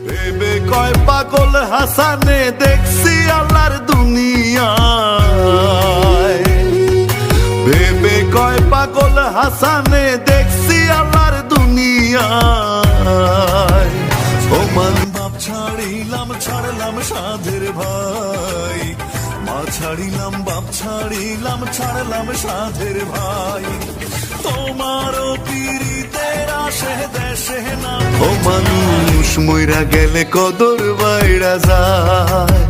ভেবে কয় পাগল হাসানে দেখছি আল্লাহর দুনিয়ায়, ভেবে কয় পাগল হাসানে দেখছি আল্লাহর দুনিয়ায়। ও মান বাপ ছাড়িলাম ছাড়লাম সাধের ভাই, মা ছাড়িলাম বাপ ছাড়িলাম ছাড়লাম সাধের ভাই, তোমারও পীড়িতের আসে দেশে না। ও মানুষ মইরা গেলে কদর বাইরা যায়,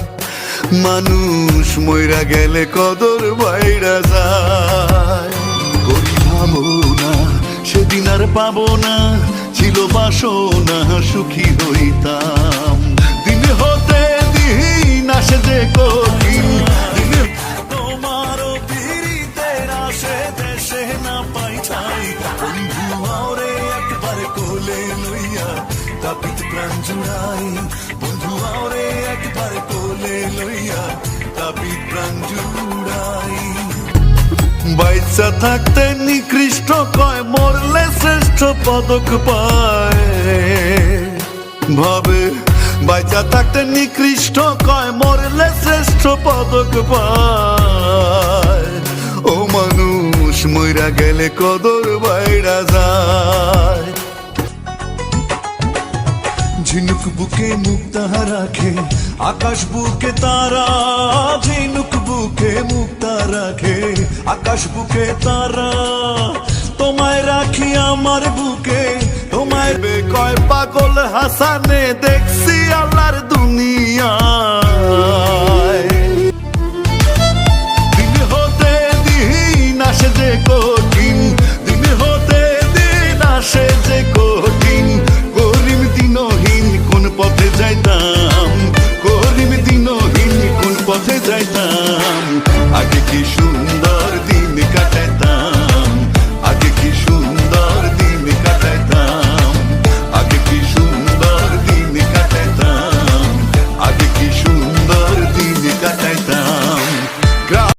মানুষ মইরা গেলে কদর বাইরা যায়। করি ভাবো না সেদিন আর পাবো না, ছিল বাসনা সুখী হইতাম। দিন হতে দিন আসে যে কঠিন, তোমারও পীড়িতের আসে দেশে না পাই ঠাই। বন্ধু আওরে একবার কোলে লইয়া তাপিত প্রাণ জুড়াই, বন্ধু আওরে একবার কোলে লইয়া তাপিত প্রাণ জুড়াই। বাইচা থাকতে নিকৃষ্ট কয়, মরলে শ্রেষ্ঠ পদক পায়। ভাবে বাইচা থাকতে নিকৃষ্ট কয়, মরলে শ্রেষ্ঠ পদক পায়। ও মানুষ মইরা গেলে কদর বাইরা যায়। ঝিনুক বুকে মুক্তা রাখে আকাশ বুকে তারা, ঝিনুক বুকে মুক্তা রাখে আকাশ বুকে তারা, তোমায় রাখি আমার বুকে তোমায়। কয় পাগল হাসানে দেখছি আল্লাহর দুনিয়ায়, দিন হতে দিন আসে যে কঠিন, দিন হতে দিন আসে যে কঠিন। করিম দিনহীন কোন পথে যাইতাম, করিম দিনহীন কোন পথে যাইতাম। আগে কি সুন্দর দিন কাটে